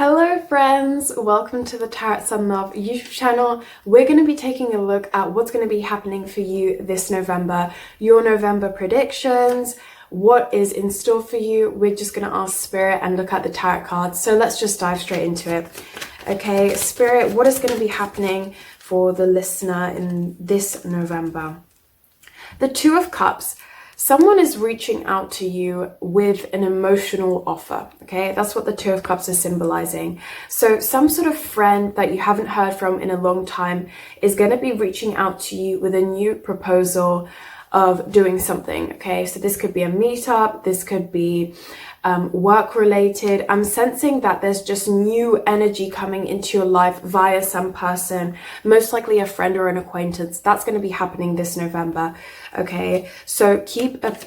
Hello friends, welcome to the Tarot Sun Love YouTube channel. We're going to be taking a look at what's going to be happening for you this November, your November predictions, what is in store for you. We're just going to ask Spirit and look at the tarot cards. So let's just dive straight into it. Okay, Spirit, what is going to be happening for the listener in this November? The Two of Cups. Someone is reaching out to you with an emotional offer, okay? That's what the Two of Cups is symbolizing. So some sort of friend that you haven't heard from in a long time is going to be reaching out to you with a new proposal of doing something, okay? So this could be a meetup, this could be work related. I'm sensing that there's just new energy coming into your life via some person, most likely a friend or an acquaintance. That's going to be happening this November, okay? So keep a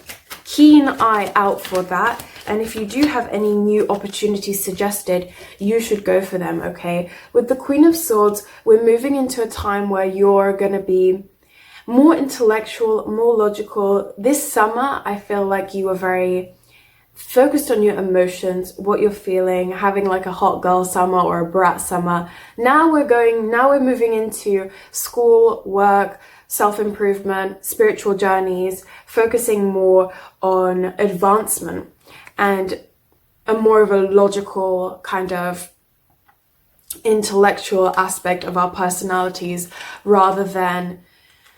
keen eye out for that. And if you do have any new opportunities suggested, you should go for them, okay? With the Queen of Swords, we're moving into a time where you're going to be more intellectual, more logical. This summer, I feel like you were very focused on your emotions, what you're feeling, having like a hot girl summer or a brat summer. Now we're moving into school, work, self-improvement, spiritual journeys, focusing more on advancement and a more of a logical kind of intellectual aspect of our personalities rather than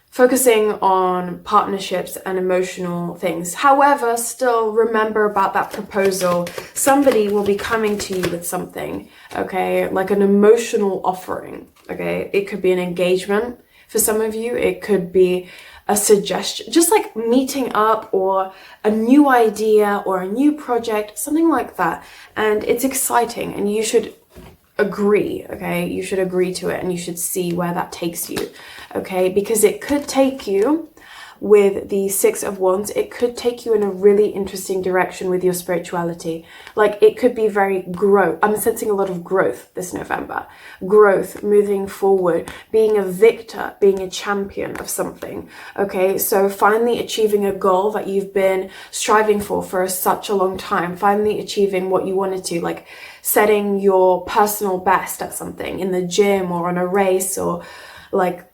focusing on partnerships and emotional things. However, still remember about that proposal. Somebody will be coming to you with something, okay? Like an emotional offering, okay? It could be an engagement for some of you. It could be a suggestion, just like meeting up or a new idea or a new project, something like that. And it's exciting and you should agree, okay? You should agree to it and you should see where that takes you, okay? Because it could take you, with the Six of Wands, it could take you in a really interesting direction with your spirituality. Like it could be very growth. I'm sensing a lot of growth this November. Growth, moving forward, being a victor, being a champion of something, okay? So finally achieving a goal that you've been striving for such a long time, finally achieving what you wanted to, like setting your personal best at something in the gym or on a race, or like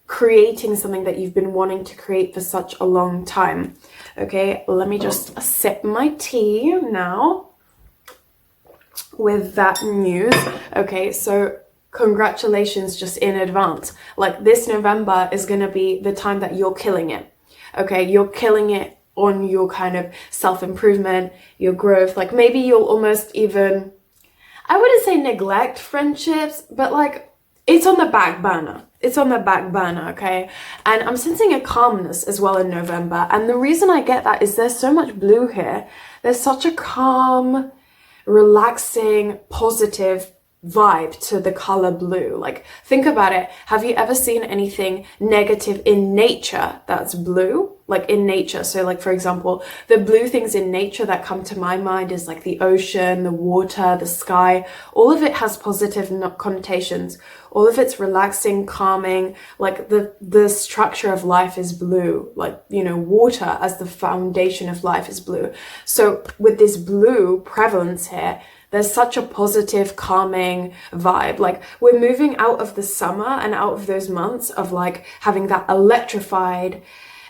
creating something that you've been wanting to create for such a long time. Okay, let me just sip my tea now with that news. Okay, so congratulations just in advance. Like this November is going to be the time that you're killing it. Okay, you're killing it on your kind of self-improvement, your growth. Like maybe you'll almost even, I wouldn't say neglect friendships, but like it's on the back burner. It's on the back burner, okay? And I'm sensing a calmness as well in November. And the reason I get that is there's so much blue here. There's such a calm, relaxing, positive vibe to the color blue. Like think about it. Have you ever seen anything negative in nature that's blue? Like in nature. So like for example, the blue things in nature that come to my mind is like the ocean, the water, the sky. All of it has positive connotations. All of it's relaxing, calming. Like the structure of life is blue. Like, you know, water as the foundation of life is blue. So with this blue prevalence here, there's such a positive, calming vibe. Like we're moving out of the summer and out of those months of like having that electrified,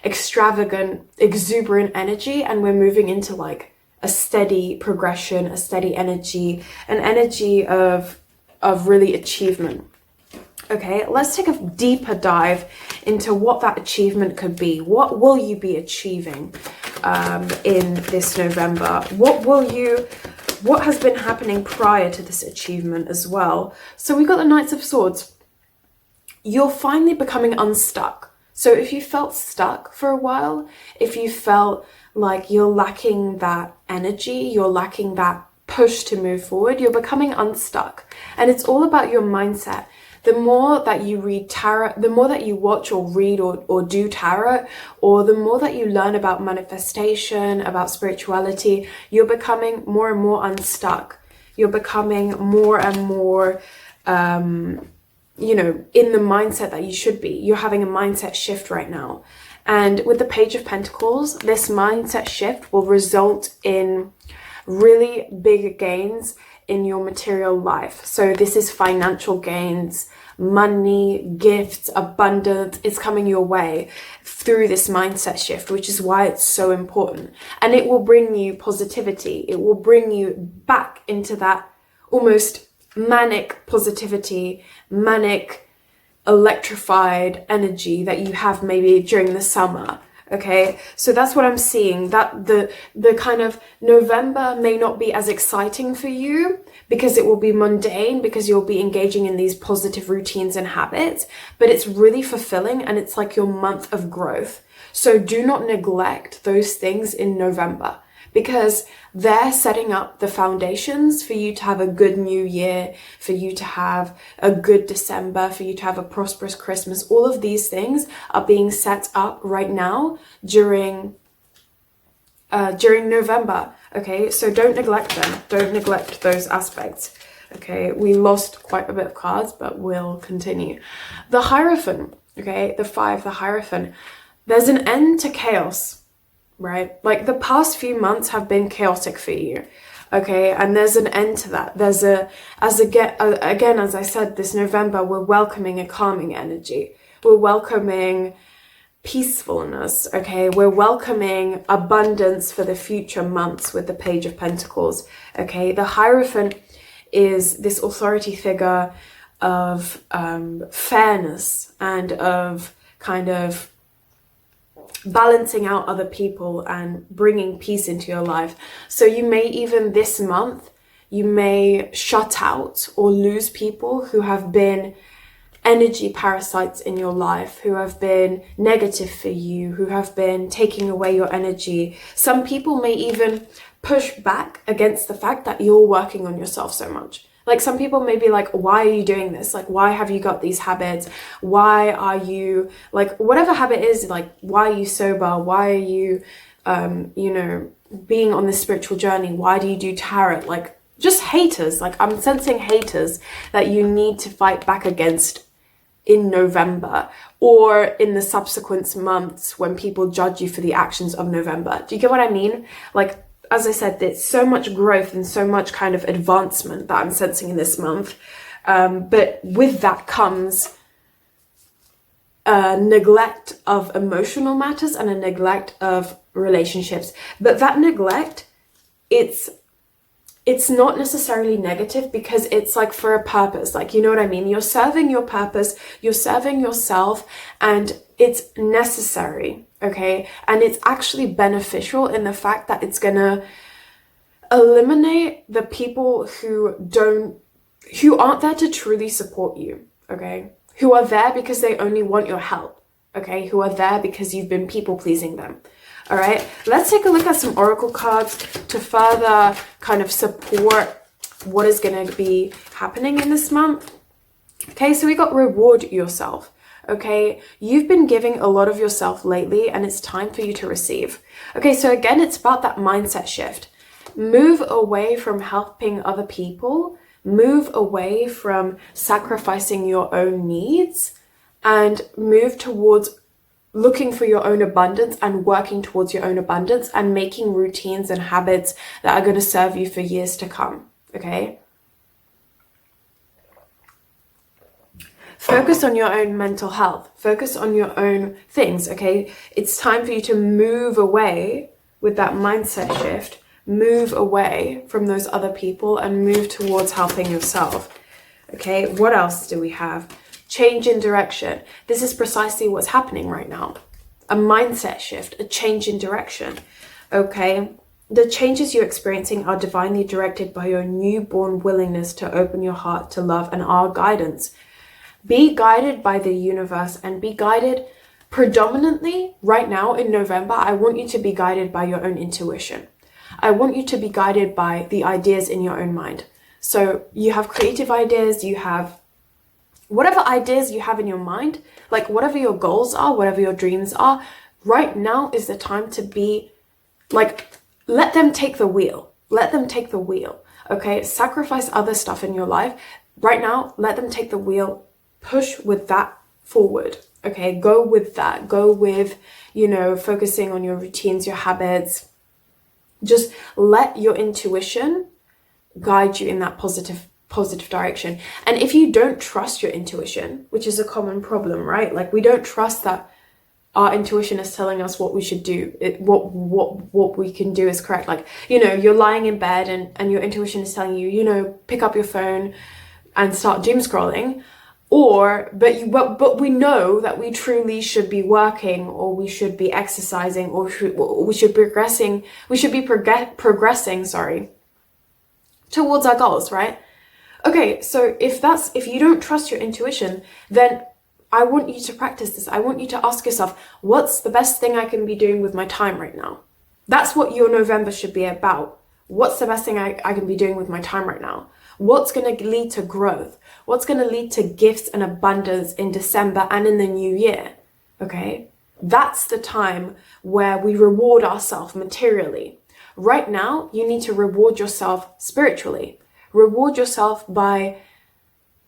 extravagant, exuberant energy, and we're moving into like a steady progression, a steady energy, an energy of really achievement. Okay, let's take a deeper dive into what that achievement could be. What will you be achieving in this November? What has been happening prior to this achievement as well? So we've got the Knights of Swords. You're finally becoming unstuck. So if you felt stuck for a while, if you felt like you're lacking that energy, you're lacking that push to move forward, you're becoming unstuck. And it's all about your mindset. The more that you read tarot, the more that you watch or read or do tarot, or the more that you learn about manifestation, about spirituality, you're becoming more and more unstuck. You're becoming more and more you know, in the mindset that you should be. You're having a mindset shift right now. And with the Page of Pentacles, this mindset shift will result in really big gains in your material life. So this is financial gains, money, gifts, abundance. It's coming your way through this mindset shift, which is why it's so important. And it will bring you positivity. It will bring you back into that almost manic positivity, manic electrified energy that you have maybe during the summer. Okay, so that's what I'm seeing, that the kind of November may not be as exciting for you because it will be mundane, because you'll be engaging in these positive routines and habits, but it's really fulfilling and it's like your month of growth. So do not neglect those things in November, because they're setting up the foundations for you to have a good new year, for you to have a good December, for you to have a prosperous Christmas. All of these things are being set up right now during November. Okay, so don't neglect them. Don't neglect those aspects. Okay, we lost quite a bit of cards, but we'll continue. The Hierophant, okay, the Hierophant. There's an end to chaos. Right? Like the past few months have been chaotic for you. Okay. And there's an end to that. Again, as I said, this November, we're welcoming a calming energy. We're welcoming peacefulness. Okay. We're welcoming abundance for the future months with the Page of Pentacles. Okay. The Hierophant is this authority figure of fairness and of kind of balancing out other people and bringing peace into your life. So you may even this month, you may shut out or lose people who have been energy parasites in your life, who have been negative for you, who have been taking away your energy. Some people may even push back against the fact that you're working on yourself so much. Like some people may be like, why are you doing this? Like, why have you got these habits? Why are you, like, whatever habit is, like, why are you sober? Why are you, being on this spiritual journey? Why do you do tarot? Like, just haters. Like, I'm sensing haters that you need to fight back against in November or in the subsequent months when people judge you for the actions of November. Do you get what I mean? Like, as I said, there's so much growth and so much kind of advancement that I'm sensing in this month. But with that comes a neglect of emotional matters and a neglect of relationships. But that neglect, it's not necessarily negative because it's like for a purpose. Like, you know what I mean? You're serving your purpose, you're serving yourself, and it's necessary. Okay, and it's actually beneficial in the fact that it's gonna eliminate the people who aren't there to truly support you. Okay, who are there because they only want your help. Okay, who are there because you've been people pleasing them. All right, let's take a look at some oracle cards to further kind of support what is going to be happening in this month. Okay, so we got reward yourself. Okay, you've been giving a lot of yourself lately and it's time for you to receive. Okay, so again, it's about that mindset shift. Move away from helping other people, move away from sacrificing your own needs, and move towards looking for your own abundance and working towards your own abundance and making routines and habits that are going to serve you for years to come. Okay? Focus on your own mental health. Focus on your own things, okay? It's time for you to move away with that mindset shift. Move away from those other people and move towards helping yourself. Okay, what else do we have? Change in direction. This is precisely what's happening right now. A mindset shift, a change in direction. Okay, the changes you're experiencing are divinely directed by your newborn willingness to open your heart to love and our guidance. Be guided by the universe and be guided predominantly right now in November. I want you to be guided by your own intuition. I want you to be guided by the ideas in your own mind. So you have creative ideas, you have whatever ideas you have in your mind, like whatever your goals are, whatever your dreams are, right now is the time to be like, let them take the wheel. Let them take the wheel. Okay, sacrifice other stuff in your life. Right now, let them take the wheel. Push with that forward. Okay, go with that. Go with, focusing on your routines, your habits. Just let your intuition guide you in that positive direction. And if you don't trust your intuition, which is a common problem, right? Like, we don't trust that our intuition is telling us what we should do, what we can do is correct. Like, you know, you're lying in bed and your intuition is telling you, you know, pick up your phone and start doom scrolling, but we know that we truly should be working, or we should be exercising, or we should be progressing, sorry, towards our goals, right? Okay, so if you don't trust your intuition, then I want you to practice this. I want you to ask yourself, what's the best thing I can be doing with my time right now? That's what your November should be about. What's the best thing I can be doing with my time right now? What's going to lead to growth? What's going to lead to gifts and abundance in December and in the new year? Okay, that's the time where we reward ourselves materially. Right now, you need to reward yourself spiritually. Reward yourself by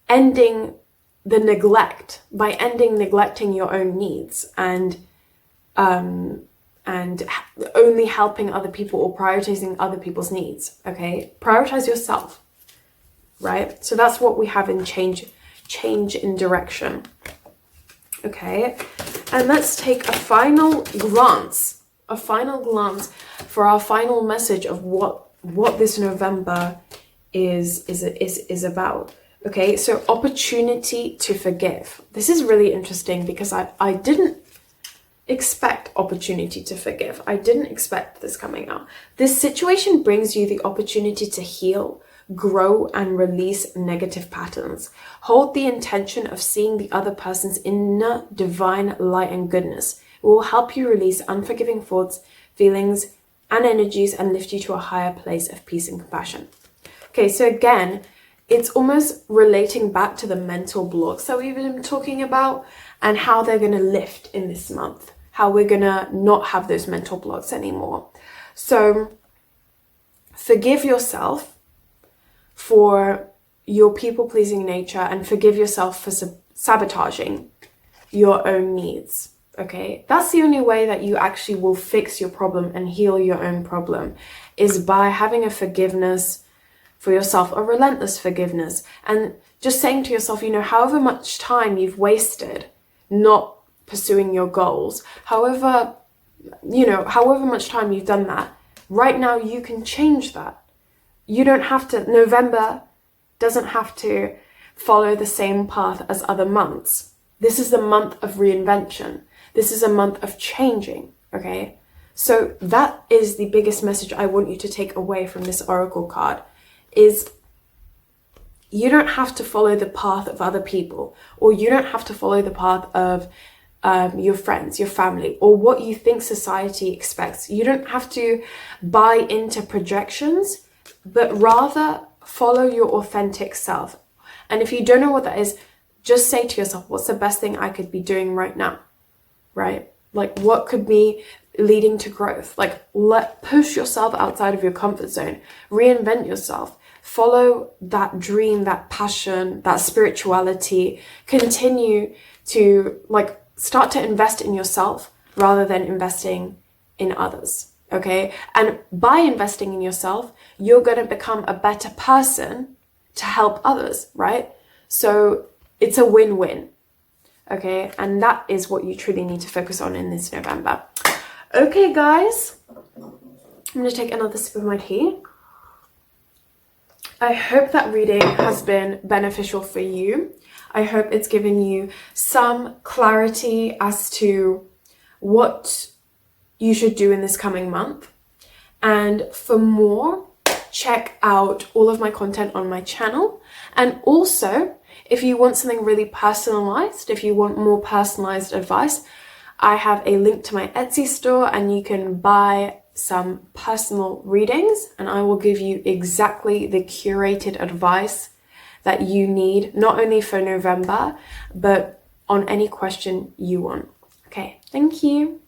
ending the neglect, by neglecting your own needs and only helping other people or prioritizing other people's needs. Okay, prioritize yourself, right? So that's what we have in change in direction. Okay, and let's take a final glance for our final message of what this November is about. Okay, so opportunity to forgive. This is really interesting because I didn't expect opportunity to forgive. I didn't expect this coming out. This situation brings you the opportunity to heal, grow, and release negative patterns. Hold the intention of seeing the other person's inner divine light and goodness. It will help you release unforgiving thoughts, feelings, and energies, and lift you to a higher place of peace and compassion. Okay, so again, it's almost relating back to the mental blocks that we've been talking about and how they're going to lift in this month, how we're going to not have those mental blocks anymore. So forgive yourself for your people-pleasing nature and forgive yourself for sabotaging your own needs. Okay, that's the only way that you actually will fix your problem and heal your own problem, is by having a forgiveness for yourself, a relentless forgiveness, and just saying to yourself, you know, however much time you've wasted not pursuing your goals, however much time you've done that, right now you can change that. You don't have to, November doesn't have to follow the same path as other months. This is the month of reinvention. This is a month of changing, okay? So that is the biggest message I want you to take away from this oracle card, is you don't have to follow the path of other people, or you don't have to follow the path of your friends, your family, or what you think society expects. You don't have to buy into projections, but rather follow your authentic self. And if you don't know what that is, just say to yourself, what's the best thing I could be doing right now, right? Like, what could be leading to growth? Like, push yourself outside of your comfort zone, reinvent yourself, follow that dream, that passion, that spirituality, continue to start to invest in yourself rather than investing in others. Okay, and by investing in yourself, you're going to become a better person to help others, right? So it's a win-win. Okay, and that is what you truly need to focus on in this November. Okay, guys, I'm going to take another sip of my tea. I hope that reading has been beneficial for you. I hope it's given you some clarity as to what you should do in this coming month. And for more, check out all of my content on my channel. And also, if you want something really personalized, if you want more personalized advice, I have a link to my Etsy store and you can buy some personal readings and I will give you exactly the curated advice that you need, not only for November, but on any question you want. Okay, thank you.